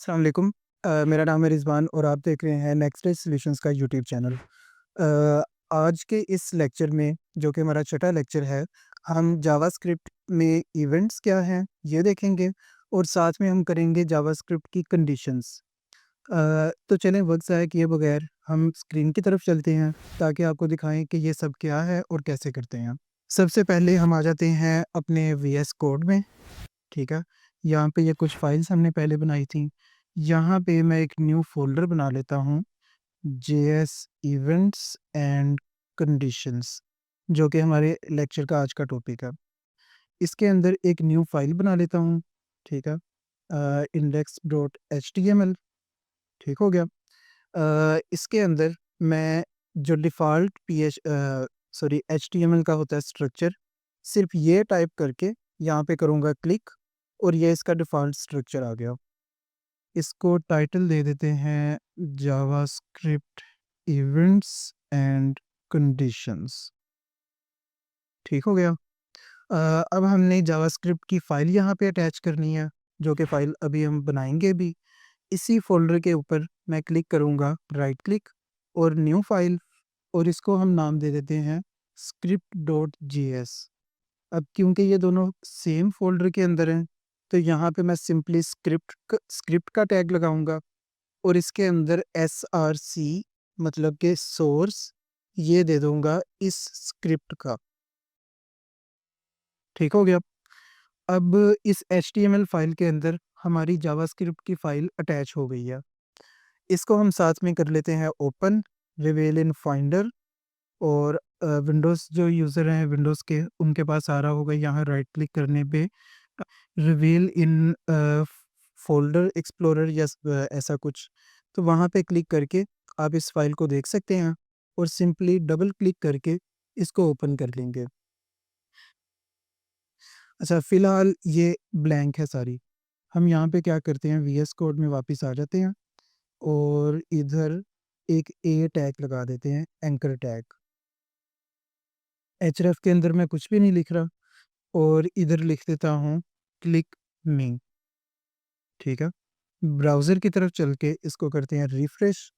अस्सलाम वालेकुम। मेरा नाम है रिज़वान और आप देख रहे हैं नेक्स्ट डे सॉल्यूशंस का यूट्यूब चैनल। आज के इस लेक्चर में जो कि हमारा छठा लेक्चर है, हम जावास्क्रिप्ट में इवेंट्स क्या हैं ये देखेंगे और साथ में हम करेंगे जावास्क्रिप्ट की कंडीशंस। तो चलें वक्त ज़ाया किए बगैर हम स्क्रीन की तरफ चलते हैं ताकि आपको दिखाएं कि ये सब क्या है और कैसे करते हैं। सबसे पहले हम आ जाते हैं अपने वीएस कोड में। ठीक है, यहाँ पे ये कुछ फाइल्स हमने पहले बनाई थी। यहाँ पे मैं एक न्यू फ़ोल्डर बना लेता हूँ, जेएस इवेंट्स एंड कंडीशंस, जो कि हमारे लेक्चर का आज का टॉपिक है। इसके अंदर एक न्यू फ़ाइल बना लेता हूँ, ठीक है? index.html, ठीक हो गया। इसके अंदर मैं जो डिफ़ॉल्ट एचटीएमएल का होता है स्ट्रक्चर, सिर्फ़ ये टाइप करके यहाँ पे करूँगा क्लिक और ये इसका डिफ़ॉल्ट स्ट्रक्चर आ गया। इसको टाइटल दे देते हैं जावास्क्रिप्ट इवेंट्स एंड कंडीशंस, ठीक हो गया। अब हमने जावास्क्रिप्ट की फ़ाइल यहाँ पे अटैच करनी है, जो कि फ़ाइल अभी हम बनाएंगे भी। इसी फ़ोल्डर के ऊपर मैं क्लिक करूँगा, राइट क्लिक और न्यू फ़ाइल, और इसको हम नाम दे देते हैं script.js। अब क्योंकि ये दोनों सेम फ़ोल्डर के अंदर हैं, तो यहाँ पे मैं सिंपली स्क्रिप्ट का टैग लगाऊंगा और इसके अंदर src मतलब कि सोर्स ये दे दूंगा इस स्क्रिप्ट का, ठीक हो गया। अब इस एचटीएमएल फाइल के अंदर हमारी जावास्क्रिप्ट की फाइल अटैच हो गई है। इसको हम साथ में कर लेते हैं ओपन, रिवील इन फाइंडर, और विंडोज़ जो यूज़र हैं विंडोज़ के उनके पास आ रहा होगा यहाँ राइट क्लिक करने पे रिवील इन फ़ोल्डर एक्सप्लोरर या ऐसा कुछ, तो वहाँ पे क्लिक करके आप इस फ़ाइल को देख सकते हैं और सिंपली डबल क्लिक करके इसको ओपन कर लेंगे। अच्छा, फ़िलहाल ये ब्लैंक है सारी। हम यहाँ पे क्या करते हैं, वीएस कोड में वापस आ जाते हैं और इधर एक ए टैग लगा देते हैं, एंकर टैग। एचरेफ के अंदर मैं कुछ भी नहीं लिख रहा और इधर लिख देता हूँ क्लिक मी, ठीक है। ब्राउज़र की तरफ चल के इसको करते हैं रिफ्रेश,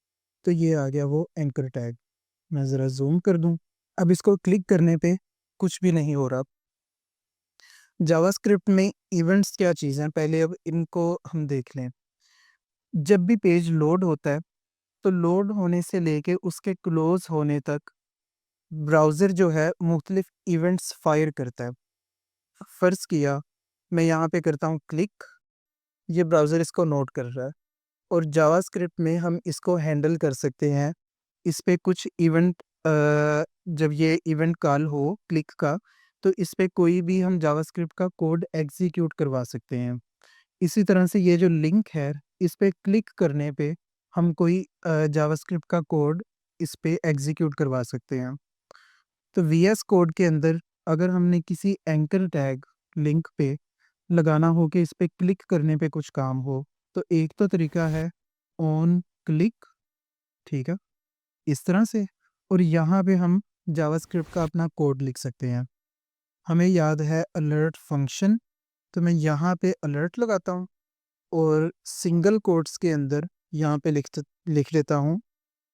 तो ये आ गया वो एंकर टैग। मैं ज़रा ज़ूम कर दूँ। अब इसको क्लिक करने पे कुछ भी नहीं हो रहा। जावास्क्रिप्ट में इवेंट्स क्या चीज़ हैं, पहले अब इनको हम देख लें। जब भी पेज लोड होता है, तो लोड होने से लेके उसके क्लोज़ होने तक ब्राउज़र जो है मुख्तलिफ इवेंट्स फ़ायर करता है। फ़र्ज़ किया मैं यहाँ पे करता हूँ क्लिक, ये ब्राउज़र इसको नोट कर रहा है और जावास्क्रिप्ट में हम इसको हैंडल कर सकते हैं। इस पे कुछ इवेंट जब ये इवेंट कॉल हो क्लिक का, तो इस पे कोई भी हम जावास्क्रिप्ट का कोड एग्ज़ीक्यूट करवा सकते हैं। इसी तरह से ये जो लिंक है, इस पे क्लिक करने पे हम कोई जावास्क्रिप्ट का कोड इस पे एग्ज़ीक्यूट करवा सकते हैं। तो वीएस कोड के अंदर अगर हमने किसी एंकर टैग लिंक पे लगाना हो कि इस पे क्लिक करने पे कुछ काम हो, तो एक तो तरीका है ऑन क्लिक, ठीक है, इस तरह से, और यहाँ पे हम जावास्क्रिप्ट का अपना कोड लिख सकते हैं। हमें याद है अलर्ट फंक्शन, तो मैं यहाँ पे अलर्ट लगाता हूँ और सिंगल कोट्स के अंदर यहाँ पे लिख देता हूँ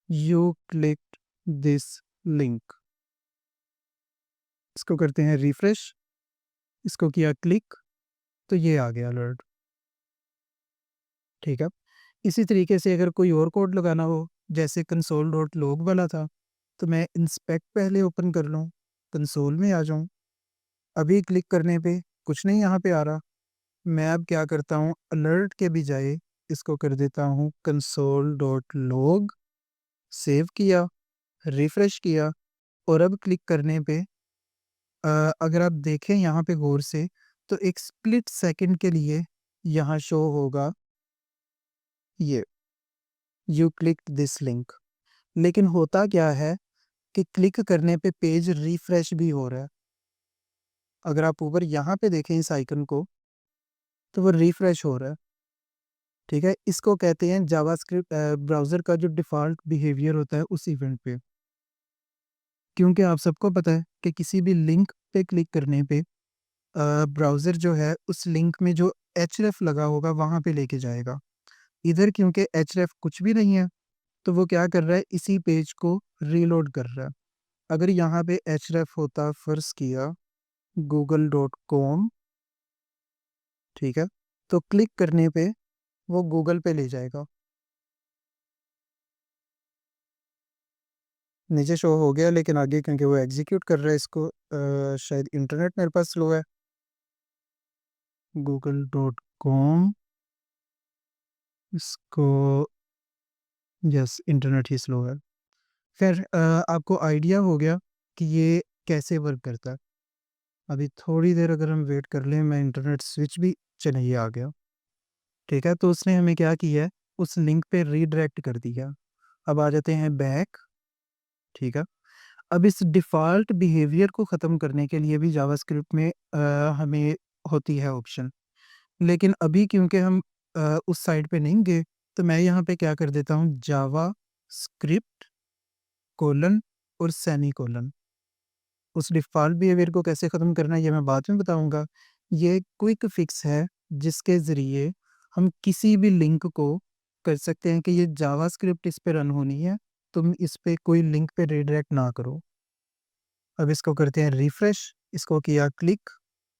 यू क्लिक्ड दिस लिंक। इसको करते हैं रिफ्रेश, इसको किया क्लिक, तो ये आ गया अलर्ट, ठीक है। इसी तरीके से अगर कोई और कोड लगाना हो, जैसे कंसोल डॉट लॉग वाला था, तो मैं इंस्पेक्ट पहले ओपन कर लूँ, कंसोल में आ जाऊँ। अभी क्लिक करने पे कुछ नहीं यहाँ पे आ रहा। मैं अब क्या करता हूँ, अलर्ट के बजाय इसको कर देता हूँ कंसोल डॉट लॉग, सेव किया, रिफ्रेश किया, और अब क्लिक करने पे अगर आप देखें यहाँ पे गौर से, तो एक स्प्लिट सेकंड के लिए यहाँ शो होगा ये यू क्लिक दिस लिंक। लेकिन होता क्या है कि क्लिक करने पे पेज रिफ्रेश भी हो रहा है। अगर आप ऊपर यहाँ पे देखें इस आइकन को, तो वो रिफ्रेश हो रहा है, ठीक है। इसको कहते हैं जावास्क्रिप्ट ब्राउज़र का जो डिफ़ॉल्ट बिहेवियर होता है उस इवेंट पे। क्योंकि आप सबको पता है कि किसी भी लिंक पे क्लिक करने पे ब्राउज़र जो है उस लिंक में जो एचरेफ लगा होगा वहाँ पे लेके जाएगा। इधर क्योंकि href कुछ भी नहीं है, तो वो क्या कर रहा है, इसी पेज को रीलोड कर रहा है। अगर यहाँ पे href होता, फर्ज किया google.com, ठीक है, तो क्लिक करने पे वो गूगल पे ले जाएगा। नीचे शो हो गया, लेकिन आगे क्योंकि वो एग्जीक्यूट कर रहा है इसको, शायद इंटरनेट मेरे पास स्लो है। google.com, इसको, यस, इंटरनेट ही स्लो है। खैर, आपको आइडिया हो गया कि ये कैसे वर्क करता है। अभी थोड़ी देर अगर हम वेट कर लें, मैं इंटरनेट स्विच भी, चले ये आ गया, ठीक है। तो उसने हमें क्या किया है, उस लिंक पे रीडायरेक्ट कर दिया। अब आ जाते हैं बैक, ठीक है। अब इस डिफ़ॉल्ट बिहेवियर को ख़त्म करने के लिए भी जावास्क्रिप्ट में हमें होती है ऑप्शन, लेकिन अभी क्योंकि हम उस साइड पे नहीं गए, तो मैं यहाँ पे क्या कर देता हूँ, जावा स्क्रिप्ट कोलन और सेमी कोलन। उस डिफ़ॉल्ट बिहेवियर को कैसे ख़त्म करना है ये मैं बाद में बताऊँगा। ये क्विक फिक्स है जिसके ज़रिए हम किसी भी लिंक को कर सकते हैं कि ये जावास्क्रिप्ट इस पे रन होनी है, तुम इस पे कोई लिंक पे रीडायरेक्ट ना करो। अब इसको करते हैं रिफ्रेश, इसको किया क्लिक,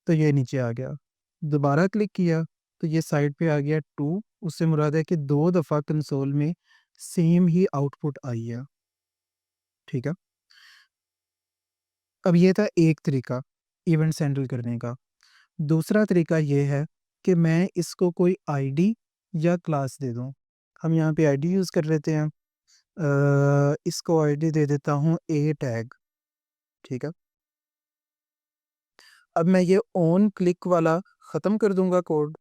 तो ये नीचे आ गया। दोबारा क्लिक किया, तो ये साइड पे आ गया 2, उससे मुराद है कि 2 दफ़ा कंसोल में सेम ही आउटपुट आई है, ठीक है। अब ये था एक तरीका इवेंट्स हैंडल करने का। दूसरा तरीका ये है कि मैं इसको कोई आईडी या क्लास दे दूँ। हम यहाँ पे आईडी यूज़ कर लेते हैं। इसको आईडी दे देता हूँ ए टैग, ठीक है। अब मैं ये ऑन क्लिक वाला ख़त्म कर दूंगा कोड।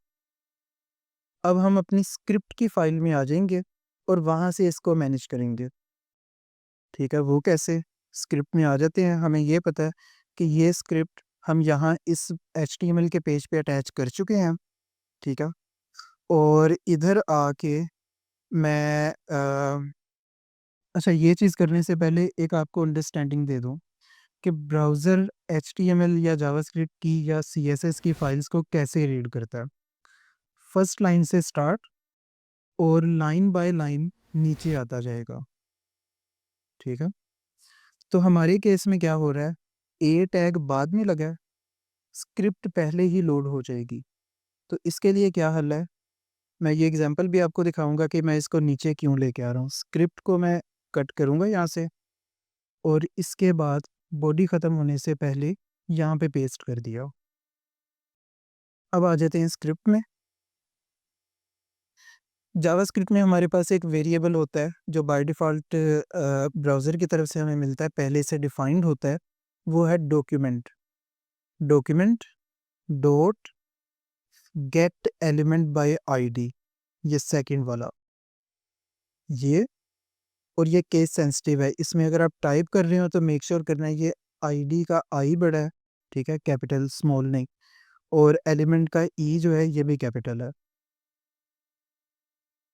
अब हम अपनी स्क्रिप्ट की फाइल में आ जाएंगे और वहाँ से इसको मैनेज करेंगे, ठीक है। वो कैसे, स्क्रिप्ट में आ जाते हैं, हमें ये पता है कि ये स्क्रिप्ट हम यहाँ इस HTML के पेज पे अटैच कर चुके हैं, ठीक है। और इधर आके मैं अच्छा, ये चीज़ करने से पहले एक आपको अंडरस्टैंडिंग दे दूँ कि ब्राउज़र HTML या जावास्क्रिप्ट की या CSS की फाइल्स को कैसे रीड करता है। फर्स्ट लाइन से स्टार्ट और लाइन बाय लाइन नीचे आता जाएगा, ठीक है। तो हमारे केस में क्या हो रहा है, ए टैग बाद में लगा है, स्क्रिप्ट पहले ही लोड हो जाएगी। तो इसके लिए क्या हल है, मैं ये एग्जांपल भी आपको दिखाऊंगा कि मैं इसको नीचे क्यों लेके आ रहा हूँ। स्क्रिप्ट को मैं कट करूँगा यहाँ से, और इसके बाद बॉडी ख़त्म होने से पहले यहाँ पे पेस्ट कर दिया। अब आ जाते हैं स्क्रिप्ट में। जावास्क्रिप्ट में हमारे पास एक वेरिएबल होता है जो बाय डिफ़ॉल्ट ब्राउज़र की तरफ से हमें मिलता है, पहले से डिफाइंड होता है। वो है document, document dot gate element by ID, ये सेकंड वाला, ये। और ये केस सेंसिटिव है, इसमें अगर आप टाइप कर रहे हो तो मेक श्योर करना है ये आईडी का आई बड़ा है, ठीक है, कैपिटल स्मॉल नहीं, और एलिमेंट का ई जो है ये भी कैपिटल है।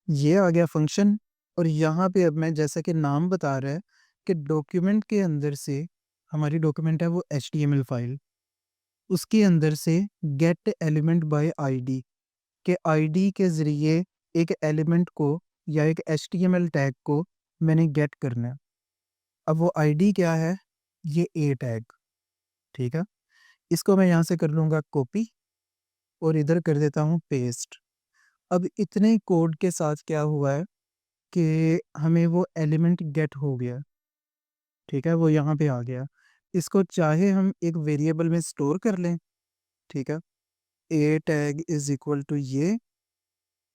ये आ गया फंक्शन। और यहाँ पे अब मैं, जैसा कि नाम बता रहा है कि डॉक्यूमेंट के अंदर से, हमारी डॉक्यूमेंट है वो HTML फाइल, उसके अंदर से गेट एलिमेंट बाय आईडी, के आईडी के ज़रिए एक एलिमेंट को या एक HTML टैग को मैंने गेट करना है। अब वो आईडी क्या है, ये ए टैग, ठीक है। इसको मैं यहाँ से कर लूँगा कॉपी और इधर कर देता हूँ पेस्ट। अब इतने कोड के साथ क्या हुआ है कि हमें वो एलिमेंट गेट हो गया, ठीक है, वो यहाँ पे आ गया। इसको चाहे हम एक वेरिएबल में स्टोर कर लें, ठीक है, ए टैग इज इक्वल टू ये,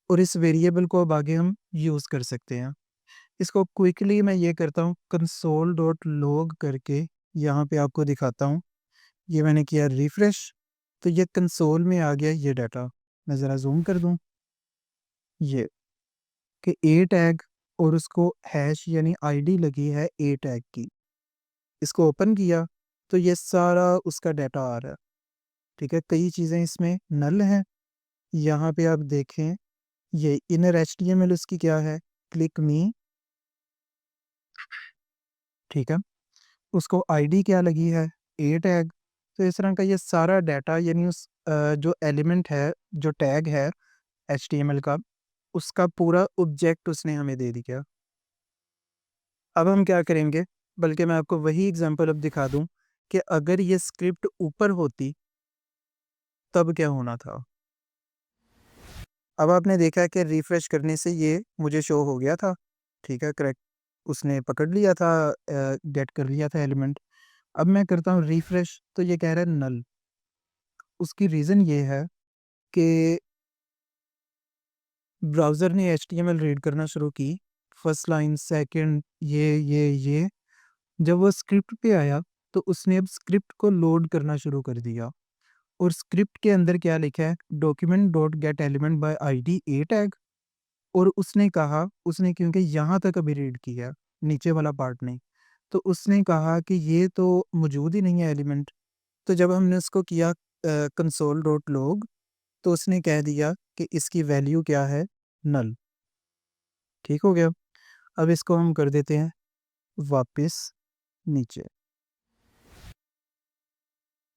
और इस वेरिएबल को अब आगे हम यूज़ कर सकते हैं। इसको क्विकली मैं ये करता हूँ, कंसोल डॉट लॉग करके यहाँ पे आपको दिखाता हूँ। ये मैंने किया रिफ्रेश, तो ये कंसोल में आ गया ये डाटा। मैं ज़रा जूम कर दूँ, ये कि ए टैग, और उसको हैश यानी आईडी लगी है ए टैग की। इसको ओपन किया तो ये सारा उसका डाटा आ रहा है, ठीक है। कई चीज़ें इसमें नल हैं, यहाँ पे आप देखें, ये इनर HTML उसकी क्या है, क्लिक मी, ठीक है। उसको आईडी क्या लगी है, ए टैग। तो इस तरह का ये सारा डाटा, यानी उस जो एलिमेंट है, जो टैग है HTML का, उसका पूरा ऑब्जेक्ट उसने हमें दे दिया। अब हम क्या करेंगे, बल्कि मैं आपको वही एग्जांपल अब दिखा दूँ कि अगर ये स्क्रिप्ट ऊपर होती, तब क्या होना था। अब आपने देखा कि रिफ्रेश करने से ये मुझे शो हो गया था, ठीक है, करेक्ट, उसने पकड़ लिया था, गेट कर लिया था एलिमेंट। अब मैं करता हूँ रिफ्रेश, तो ये कह रहा है नल। उसकी रीज़न ये है कि ब्राउज़र ने एचटीएमएल रीड करना शुरू की, फर्स्ट लाइन, सेकंड, ये। जब वो स्क्रिप्ट पे आया, तो उसने अब स्क्रिप्ट को लोड करना शुरू कर दिया, और स्क्रिप्ट के अंदर क्या लिखा है, document dot gate element by ID A tag. और उसने कहा, उसने क्योंकि यहाँ तक अभी रीड किया, नीचे वाला पार्ट नहीं, तो उसने कहा कि ये तो मौजूद ही नहीं है एलिमेंट। तो जब हमने उसको किया कंसोल डॉट लॉग, तो उसने कह दिया कि इसकी वैल्यू क्या है, नल। ठीक हो गया। अब इसको हम कर देते हैं वापस नीचे,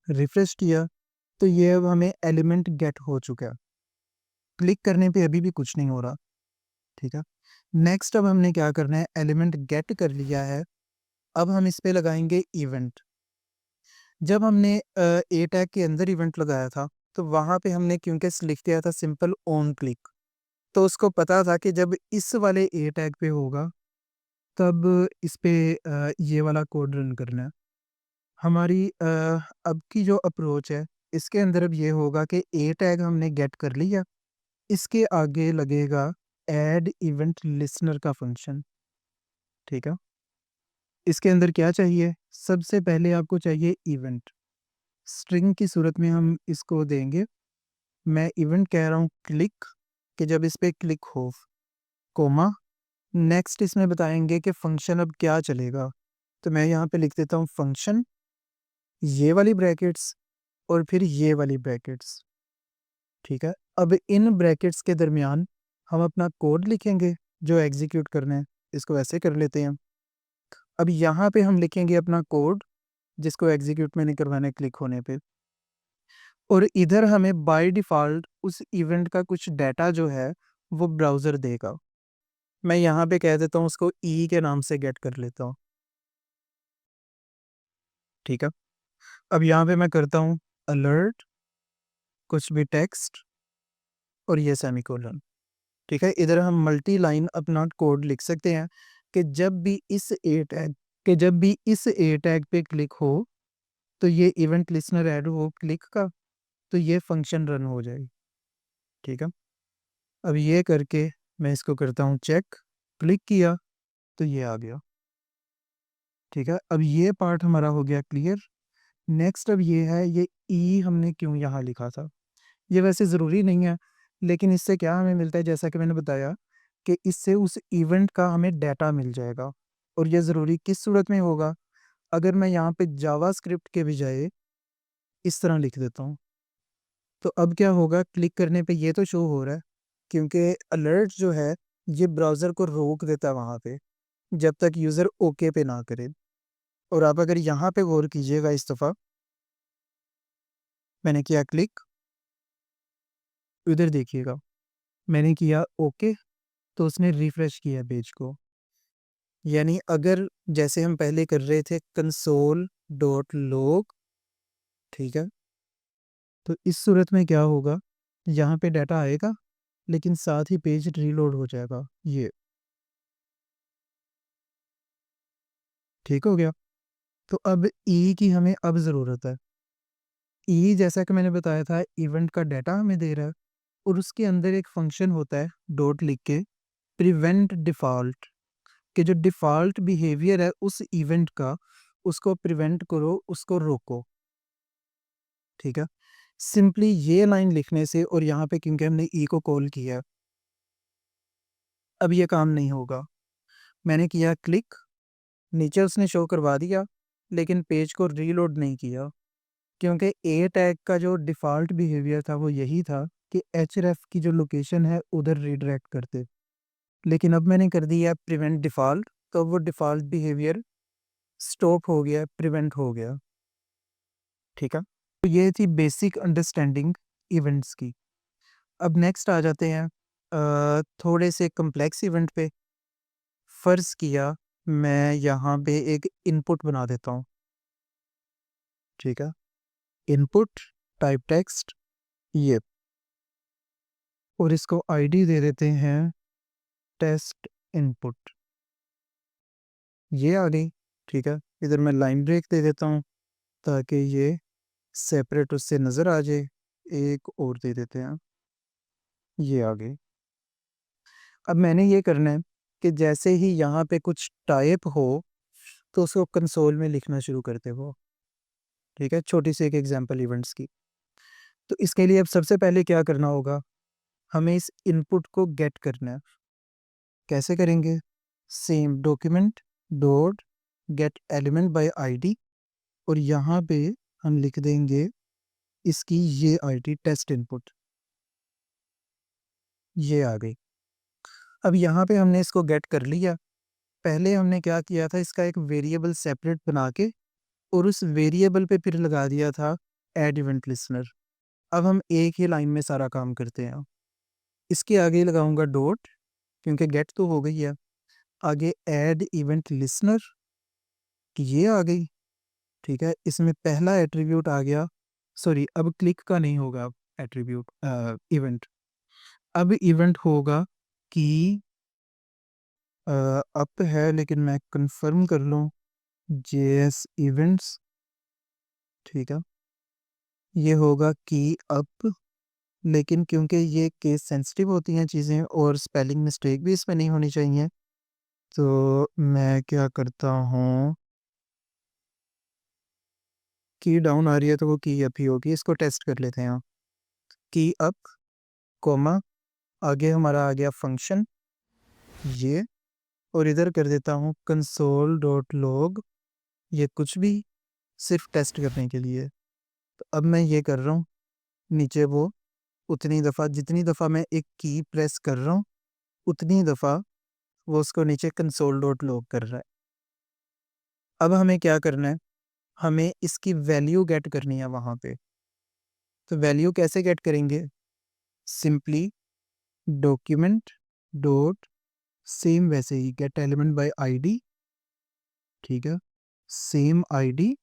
रिफ्रेश किया, तो ये अब हमें एलिमेंट गेट हो चुका है। क्लिक करने पे अभी भी कुछ नहीं हो रहा, ठीक है। नेक्स्ट अब हमने क्या करना है, एलिमेंट गेट कर लिया है, अब हम इस पे लगाएंगे इवेंट। जब हमने ए टैग के अंदर इवेंट लगाया था, तो वहाँ पे हमने क्योंकि लिख दिया था सिंपल ऑन क्लिक, तो उसको पता था कि जब इस वाले ए टैग पे होगा, तब इस पे ये वाला कोड रन करना है। हमारी अब की जो अप्रोच है, इसके अंदर अब ये होगा कि ए टैग हमने गेट कर लिया, इसके आगे लगेगा ऐड इवेंट लिसनर का फंक्शन, ठीक है। इसके अंदर क्या चाहिए, सबसे पहले आपको चाहिए इवेंट। स्ट्रिंग की सूरत में हम इसको देंगे, मैं इवेंट कह रहा हूँ क्लिक, कि जब इस पे क्लिक हो, कोमा, नेक्स्ट इसमें बताएंगे कि फंक्शन अब क्या चलेगा। तो मैं यहाँ पे लिख देता हूँ फंक्शन, ये वाली ब्रैकेट्स, और फिर ये वाली ब्रैकेट्स, ठीक है। अब इन ब्रैकेट्स के दरमियान हम अपना कोड लिखेंगे जो एग्जीक्यूट करना है। इसको ऐसे कर लेते हैं। अब यहाँ पे हम लिखेंगे अपना कोड जिसको एग्जीक्यूट मैंने करवाना है क्लिक होने पे, और इधर हमें बाय डिफ़ॉल्ट उस इवेंट का कुछ डाटा जो है वो ब्राउज़र देगा। मैं यहाँ पे कह देता हूँ उसको ई के नाम से गेट कर लेता हूँ, ठीक है। अब यहाँ पे मैं करता हूँ अलर्ट, कुछ भी टेक्स्ट, और ये सेमीकोलन, ठीक है। इधर हम मल्टी लाइन अपना कोड लिख सकते हैं कि जब भी इस ए टैग पे क्लिक हो, तो ये इवेंट लिसनर ऐड हो क्लिक का, तो ये फंक्शन रन हो जाएगी, ठीक है। अब ये करके मैं इसको करता हूँ चेक, क्लिक किया तो ये आ गया, ठीक है। अब ये पार्ट हमारा हो गया क्लियर। नेक्स्ट अब ये है, ये ई हमने क्यों यहाँ लिखा था, ये वैसे ज़रूरी नहीं है, लेकिन इससे क्या हमें मिलता है, जैसा कि मैंने बताया कि इससे उस इवेंट का हमें डाटा मिल जाएगा। और ये ज़रूरी किस सूरत में होगा, अगर मैं यहाँ पे जावास्क्रिप्ट के बजाय इस तरह लिख देता हूँ, तो अब क्या होगा, क्लिक करने पे ये तो शो हो रहा है, क्योंकि अलर्ट जो है ये ब्राउज़र को रोक देता है वहाँ पे, जब तक यूज़र ओके पे ना करे। और आप अगर यहाँ पे गौर कीजिएगा, इस दफ़ा मैंने किया क्लिक, उधर देखिएगा, मैंने किया ओके, तो उसने रिफ्रेश किया पेज को। यानी अगर जैसे हम पहले कर रहे थे कंसोल डॉट लॉग, ठीक है, तो इस सूरत में क्या होगा, यहाँ पे डाटा आएगा, लेकिन साथ ही पेज रीलोड हो जाएगा, ये ठीक हो गया। तो अब ई की हमें अब ज़रूरत है। ई जैसा कि मैंने बताया था, इवेंट का डाटा हमें दे रहा है, और उसके अंदर एक फंक्शन होता है डॉट लिख के, प्रिवेंट डिफ़ॉल्ट, कि जो डिफ़ॉल्ट बिहेवियर है उस इवेंट का, उसको प्रिवेंट करो, उसको रोको, ठीक है। सिंपली ये लाइन लिखने से, और यहाँ पे क्योंकि हमने ई को कॉल किया, अब ये काम नहीं होगा। मैंने किया क्लिक, नीचे उसने शो करवा दिया, लेकिन पेज को रीलोड नहीं किया, क्योंकि ए टैग का जो डिफ़ॉल्ट बिहेवियर था वो यही था कि एचरेफ की जो लोकेशन है उधर रीडायरेक्ट करते। लेकिन अब मैंने कर दिया प्रिवेंट डिफ़ॉल्ट, तो वो डिफ़ॉल्ट बिहेवियर स्टॉप हो गया, प्रिवेंट हो गया, ठीक है। तो ये थी बेसिक अंडरस्टैंडिंग इवेंट्स की। अब नेक्स्ट आ जाते हैं थोड़े से कम्प्लेक्स इवेंट पे फ़र्ज़ किया मैं यहाँ पे एक इनपुट बना देता हूँ, ठीक है? इनपुट टाइप टेक्स्ट ये, और इसको आईडी दे देते हैं टेस्ट इनपुट, ये आ गई, ठीक है? इधर मैं लाइन ब्रेक दे देता हूँ ताकि ये सेपरेट उससे नज़र आ जाए। एक और दे देते हैं, ये आ गई। अब मैंने ये करना है कि जैसे ही यहाँ पे कुछ टाइप हो तो उसको कंसोल में लिखना शुरू करते हो, ठीक है? छोटी सी एक एग्जांपल इवेंट्स की। तो इसके लिए अब सबसे पहले क्या करना होगा, हमें इस इनपुट को गेट करना है। कैसे करेंगे? Same document dot gate element by ID, और यहाँ पे हम लिख देंगे इसकी ये आईडी टेस्ट इनपुट, ये आ गई। अब यहाँ पे हमने इसको गेट कर लिया। पहले हमने क्या किया था, इसका एक वेरिएबल सेपरेट बना के और उस वेरिएबल पे फिर लगा दिया था ऐड इवेंट लिसनर। अब हम एक ही लाइन में सारा काम करते हैं। इसके आगे लगाऊंगा डॉट, क्योंकि गेट तो हो गई है। आगे ऐड इवेंट लिसनर, ये आ गई, ठीक है? इसमें पहला एट्रीब्यूट आ गया, सॉरी अब क्लिक का नहीं होगा एट्रीब्यूट, इवेंट। अब इवेंट होगा कि अप है, लेकिन मैं कंफर्म कर लूँ, जेएस इवेंट्स, ठीक है? ये होगा कि अप, लेकिन क्योंकि ये केस सेंसिटिव होती हैं चीज़ें और स्पेलिंग मिस्टेक भी इसमें नहीं होनी चाहिए, तो मैं क्या करता हूँ, की डाउन आ रही है तो वो की अप ही होगी। इसको टेस्ट कर लेते हैं। की अप, कॉमा, आगे हमारा आ गया फंक्शन ये, और इधर कर देता हूँ कंसोल डॉट लॉग, ये कुछ भी, सिर्फ टेस्ट करने के लिए। तो अब मैं ये कर रहा हूँ, नीचे वो उतनी दफ़ा, जितनी दफ़ा मैं एक की प्रेस कर रहा हूँ उतनी दफ़ा वो उसको नीचे कंसोल डॉट लॉग कर रहा है। अब हमें क्या करना है, हमें इसकी वैल्यू गेट करनी है वहाँ पे। तो वैल्यू कैसे गेट करेंगे? सिंपली डॉक्यूमेंट डॉट सेम, वैसे ही गेट एलिमेंट बाय आईडी, ठीक है? सेम आईडी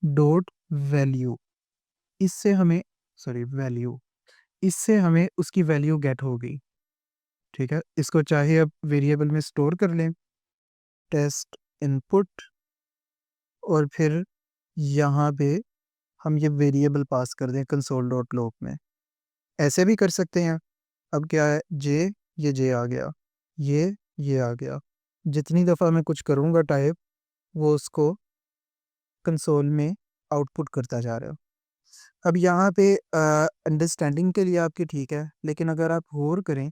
डॉट वैल्यू, इससे हमें, सॉरी वैल्यू, इससे हमें उसकी वैल्यू गेट होगी, ठीक है? इसको चाहे अब वेरिएबल में स्टोर कर लें, टेस्ट इनपुट, और फिर यहाँ पे हम ये वेरिएबल पास कर दें कंसोल डॉट लॉग में। ऐसे भी कर सकते हैं। अब क्या है, ये जे आ गया, ये आ गया। जितनी दफ़ा मैं कुछ करूँगा टाइप, वो उसको कंसोल में आउटपुट करता जा रहा है। अब यहाँ पे अंडरस्टैंडिंग के लिए आपकी ठीक है, लेकिन अगर आप गौर करें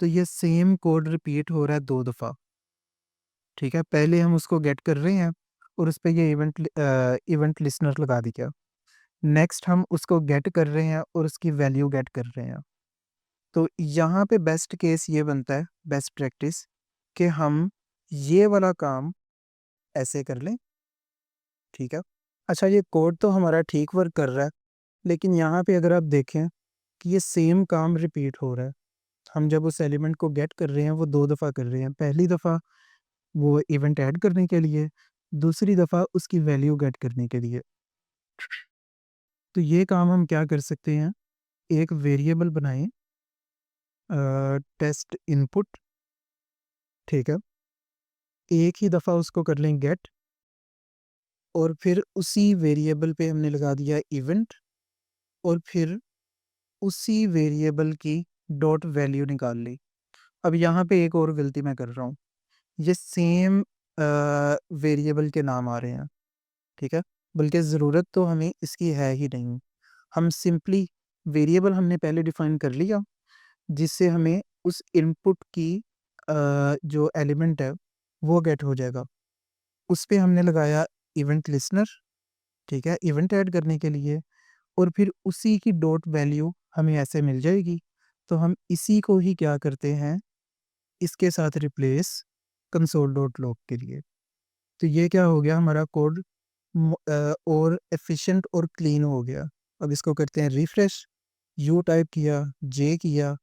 तो ये सेम कोड रिपीट हो रहा है 2 दफ़ा, ठीक है? पहले हम उसको गेट कर रहे हैं और उस पे ये इवेंट लिसनर लगा दिया। नेक्स्ट हम उसको गेट कर रहे हैं और उसकी वैल्यू गेट कर रहे हैं। तो यहाँ पे बेस्ट केस ये बनता है, बेस्ट प्रैक्टिस, कि हम ये वाला काम ऐसे कर लें, ठीक है? अच्छा, ये कोड तो हमारा ठीक वर्क कर रहा है, लेकिन यहाँ पे अगर आप देखें कि ये सेम काम रिपीट हो रहा है। हम जब उस एलिमेंट को गेट कर रहे हैं वो 2 दफ़ा कर रहे हैं। पहली दफ़ा वो इवेंट ऐड करने के लिए, दूसरी दफ़ा उसकी वैल्यू गेट करने के लिए। तो ये काम हम क्या कर सकते हैं, एक वेरिएबल बनाएँ, टेस्ट इनपुट, ठीक है? एक ही दफ़ा उसको कर लें गेट, और फिर उसी वेरिएबल पे हमने लगा दिया इवेंट, और फिर उसी वेरिएबल की डॉट वैल्यू निकाल ली। अब यहाँ पे एक और गलती मैं कर रहा हूँ, ये सेम वेरिएबल के नाम आ रहे हैं, ठीक है? बल्कि ज़रूरत तो हमें इसकी है ही नहीं। हम सिंपली वेरिएबल हमने पहले डिफ़ाइन कर लिया, जिससे हमें उस इनपुट की जो एलिमेंट है वो गेट हो जाएगा। उस पे हमने लगाया इवेंट लिसनर, ठीक है? इवेंट ऐड करने के लिए, और फिर उसी की डॉट वैल्यू हमें ऐसे मिल जाएगी। तो हम इसी को ही क्या करते हैं, इसके साथ रिप्लेस कंसोल डॉट लॉग के लिए। तो ये क्या हो गया, हमारा कोड और एफिशिएंट और क्लीन हो गया। अब इसको करते हैं रिफ्रेश, यू टाइप किया, जे किया,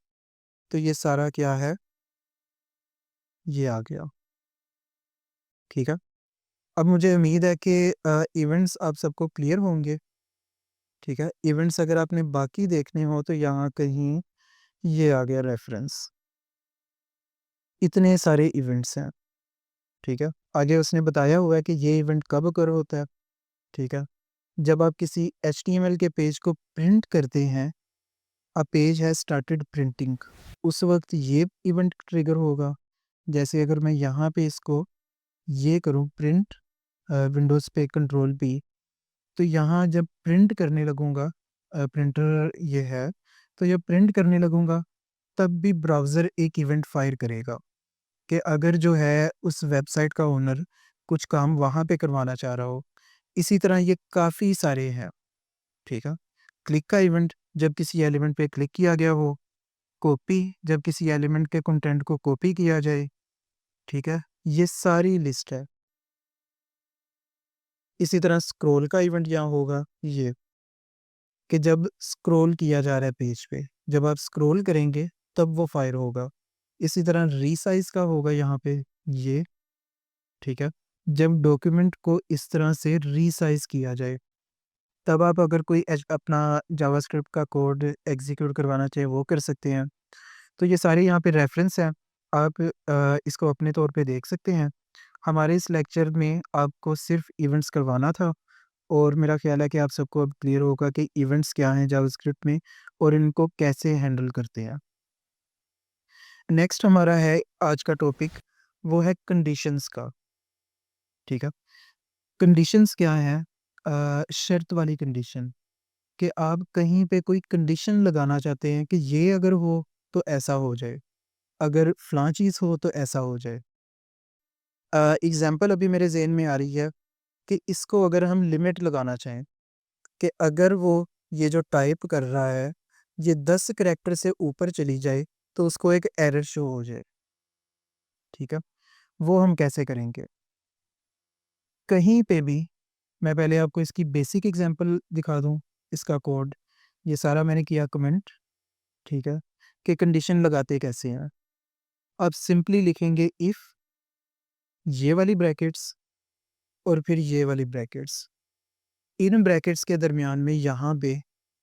तो ये सारा क्या है, ये आ गया। ठीक है। अब मुझे उम्मीद है कि इवेंट्स आप सबको क्लियर होंगे। ठीक है। इवेंट्स अगर आपने बाकी देखने हो तो यहाँ कहीं ये आ गया रेफरेंस। इतने सारे इवेंट्स हैं। ठीक है। आगे उसने बताया हुआ है कि ये इवेंट कब कर होता है। ठीक है। जब आप किसी HTML के पेज को प्रिंट करते हैं, a page has started printing, उस वक्त ये इवेंट ट्रिगर होगा। जैसे अगर मैं यहाँ पे इसको ये करूँ प्रिंट, विंडोज़ पे कंट्रोल पी, तो यहाँ जब प्रिंट करने लगूँगा, प्रिंटर ये है, तो जब प्रिंट करने लगूँगा तब भी ब्राउज़र एक इवेंट फायर करेगा कि अगर जो है उस वेबसाइट का ओनर कुछ काम वहाँ पे करवाना चाह रहा हो। इसी तरह ये काफ़ी सारे हैं। ठीक है। क्लिक का इवेंट, जब किसी एलिमेंट पे क्लिक किया गया हो। कॉपी, जब किसी एलिमेंट के कंटेंट को कॉपी किया जाए। ठीक है। ये सारी लिस्ट है। इसी तरह स्क्रॉल का इवेंट यहाँ होगा ये, कि जब स्क्रॉल किया जा रहा है पेज पे, जब आप स्क्रॉल करेंगे तब वो फायर होगा। इसी तरह रीसाइज का होगा यहाँ पे ये। ठीक है। जब डॉक्यूमेंट को इस तरह से रीसाइज किया जाए, तब आप अगर कोई अपना जावास्क्रिप्ट का कोड एग्जीक्यूट करवाना चाहे वो कर सकते हैं। तो ये सारे यहाँ पे रेफरेंस हैं। आप इसको अपने तौर पे देख सकते हैं। हमारे इस लेक्चर में आपको सिर्फ इवेंट्स करवाना था, और मेरा ख्याल है कि आप सबको अब क्लियर होगा कि इवेंट्स क्या हैं जावास्क्रिप्ट में और इनको कैसे हैंडल करते हैं। नेक्स्ट हमारा है आज का टॉपिक, वो है कंडीशंस का। ठीक है। कंडीशंस क्या है? शर्त वाली कंडीशन, कि आप कहीं पे कोई कंडीशन लगाना चाहते हैं कि ये अगर हो तो ऐसा हो जाए, अगर फलां चीज़ हो तो ऐसा हो जाए। एग्जाम्पल अभी मेरे ज़हन में आ रही है कि इसको अगर हम लिमिट लगाना चाहें कि अगर वो ये जो टाइप कर रहा है ये 10 करैक्टर से ऊपर चली जाए तो उसको एक एरर शो हो जाए। ठीक है। वो हम कैसे करेंगे? कहीं पे भी, मैं पहले आपको इसकी बेसिक एग्जांपल दिखा दूं, इसका कोड ये सारा मैंने किया कमेंट। ठीक है। कि कंडीशन लगाते कैसे हैं। आप सिंपली लिखेंगे इफ़, ये वाली ब्रैकेट्स और फिर ये वाली ब्रैकेट्स, इन ब्रैकेट्स के दरमियान में यहाँ पे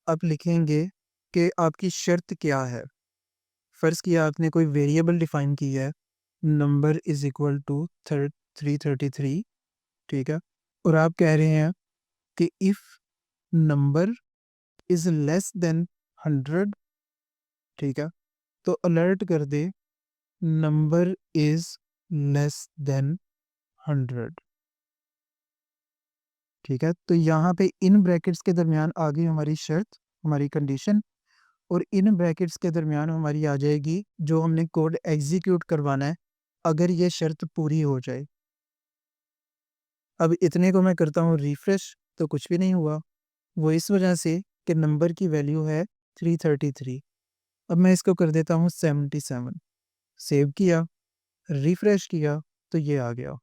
आप लिखेंगे कि आपकी शर्त क्या है। फ़र्ज़ किया आपने कोई वेरिएबल डिफ़ाइन की है, नंबर इज़ इक्वल टू 333। ठीक है। और आप कह रहे हैं कि if number is less than 100, ठीक है, तो अलर्ट कर दे नंबर इज़ लेस देन 100। ठीक है। तो यहाँ पे इन ब्रैकेट्स के दरमियान आ गई हमारी शर्त, हमारी कंडीशन, और इन ब्रैकेट्स के दरमियान हमारी आ जाएगी जो हमने कोड एग्जीक्यूट करवाना है अगर ये शर्त पूरी हो जाए। अब इतने को मैं करता हूँ रिफ्रेश, तो कुछ भी नहीं हुआ। वो इस वजह से कि नंबर की वैल्यू है 333। अब मैं इसको कर देता हूँ 77। सेव किया, रिफ्रेश किया, तो ये आ गया,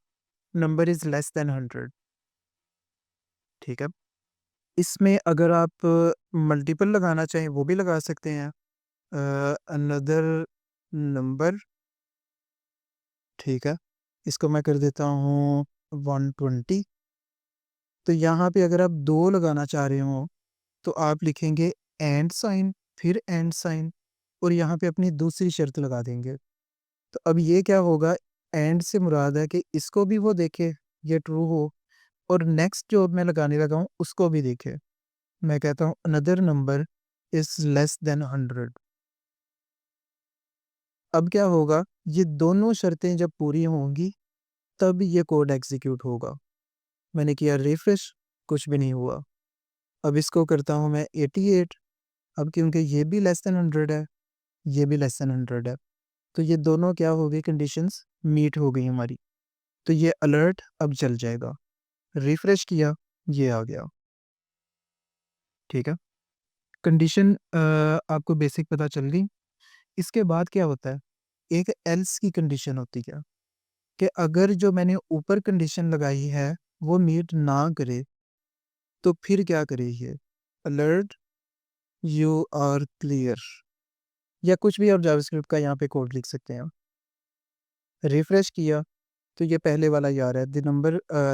नंबर इज़ लेस देन 100। ठीक है। इसमें अगर आप मल्टीपल लगाना चाहें वो भी लगा सकते हैं। अनदर नंबर, ठीक है, इसको मैं कर देता हूँ 120। तो यहाँ पे अगर आप 2 लगाना चाह रहे हो तो आप लिखेंगे एंड साइन, फिर एंड साइन, और यहाँ पे अपनी दूसरी शर्त लगा देंगे। तो अब ये क्या होगा, एंड से मुराद है कि इसको भी वो देखे, ये ट्रू हो, और नेक्स्ट जो मैं लगाने लगा हूँ उसको भी देखे। मैं कहता हूँ another number is less than 100। अब क्या होगा, ये दोनों शर्तें जब पूरी होंगी तब ये कोड एग्जीक्यूट होगा। मैंने किया रिफ्रेश, कुछ भी नहीं हुआ। अब इसको करता हूँ मैं 88। अब क्योंकि ये भी लेस देन 100 है, ये भी लेस देन 100 है, तो ये दोनों क्या हो गई, कंडीशंस मीट हो गई हमारी। तो ये अलर्ट अब चल जाएगा। रिफ्रेश किया, ये आ गया। ठीक है। कंडीशन आपको बेसिक पता चल गई। इसके बाद क्या होता है, एक एल्स की कंडीशन होती है कि अगर जो मैंने ऊपर कंडीशन लगाई है वो मीट ना करे तो फिर क्या करे ये, अलर्ट यू आर क्लियर, या कुछ भी आप जावास्क्रिप्ट का यहाँ पे कोड लिख सकते हैं। रिफ्रेश किया तो ये पहले वाला ही आ रहा है, the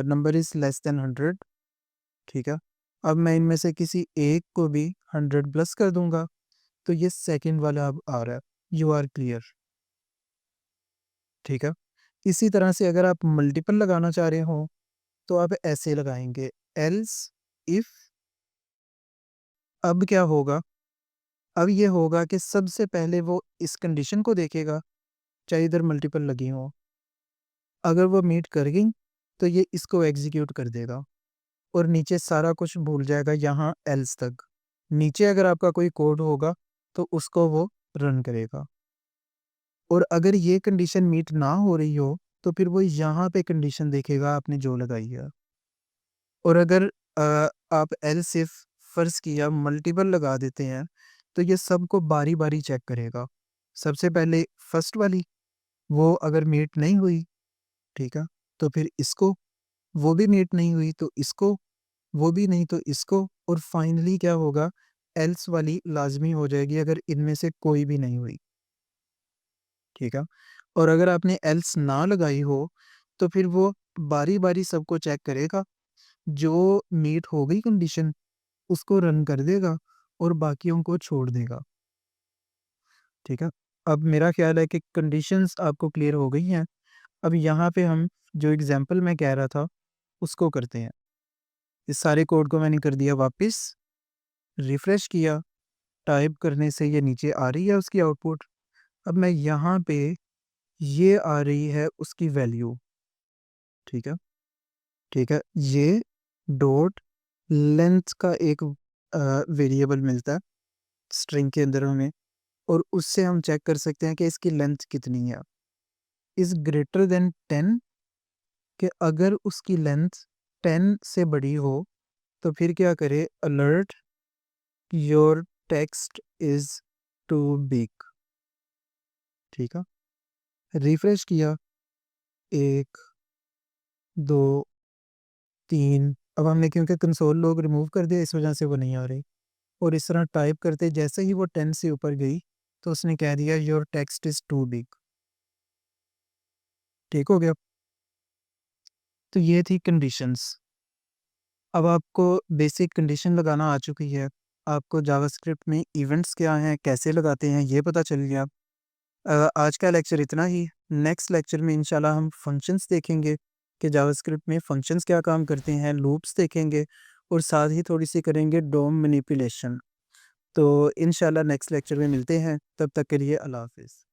number is less than 100, ठीक है। अब मैं इनमें से किसी एक को भी 100 प्लस कर दूँगा, तो ये सेकंड वाला अब आ रहा है, यू आर क्लियर, ठीक है। इसी तरह से अगर आप मल्टीपल लगाना चाह रहे हो, तो आप ऐसे लगाएँगे, एल्स इफ, अब क्या होगा, अब ये होगा कि सबसे पहले वो इस कंडीशन को देखेगा, चाहे इधर मल्टीपल लगी हो। अगर वो मीट कर गई, तो ये इसको एग्ज़ीक्यूट कर देगा और नीचे सारा कुछ भूल जाएगा यहाँ एल्स तक। नीचे अगर आपका कोई कोड होगा, तो उसको वो रन करेगा और अगर ये कंडीशन मीट ना हो रही हो, तो फिर वो यहाँ पे कंडीशन देखेगा आपने जो लगाई है। और अगर आप एल्स इफ फ़र्ज़ किया मल्टीपल लगा देते हैं, तो ये सबको बारी-बारी चेक करेगा। सबसे पहले फर्स्ट वाली, वो अगर मीट नहीं हुई, ठीक है? तो फिर इसको, वो भी मीट नहीं हुई तो इसको, वो भी नहीं तो इसको और फाइनली क्या होगा, एल्स वाली लाज़मी हो जाएगी अगर इनमें से कोई भी नहीं हुई, ठीक है? और अगर आपने एल्स ना लगाई हो, तो फिर वो बारी-बारी सबको चेक करेगा, जो मीट हो गई कंडीशन उसको रन कर देगा और बाकियों को छोड़ देगा, ठीक है? अब मेरा ख़्याल है कि कंडीशंस आपको क्लियर हो गई हैं। अब यहाँ पे हम जो एग्ज़ाम्पल मैं कह रहा था, उसको करते हैं। इस सारे कोड को मैंने कर दिया वापस, रिफ्रेश किया, टाइप करने से ये नीचे आ रही है उसकी आउटपुट। अब मैं यहाँ पे, ये आ रही है उसकी वैल्यू, ठीक है? ठीक है? ये डॉट लेंथ का एक वेरिएबल मिलता है स्ट्रिंग के अंदर हमें और उससे हम चेक कर सकते हैं कि इसकी लेंथ कितनी है। इज़ ग्रेटर देन 10, कि अगर उसकी लेंथ 10 से बड़ी हो, तो फिर क्या करे, alert your text is too big, ठीक है? रिफ्रेश किया, 1, 2, 3, अब हमने क्योंकि कंसोल लॉग रिमूव कर दिया इस वजह से वो नहीं आ रही और इस तरह टाइप करते जैसे ही वो 10 से ऊपर गई, तो उसने कह दिया your text is too big, ठीक हो गया? तो ये थी कंडीशंस। अब आपको बेसिक कंडीशन लगाना आ चुकी है। आपको जावास्क्रिप्ट में इवेंट्स क्या हैं, कैसे लगाते हैं, ये पता चल गया। आज का लेक्चर इतना ही। नेक्स्ट लेक्चर में इंशाल्लाह हम फंक्शंस देखेंगे कि जावास्क्रिप्ट में फंक्शंस क्या काम करते हैं, लूप्स देखेंगे और साथ ही थोड़ी-सी करेंगे डोम मैनिपुलेशन। तो इंशाल्लाह नेक्स्ट लेक्चर में मिलते हैं। तब तक के लिए अल्लाह हाफ़िज़।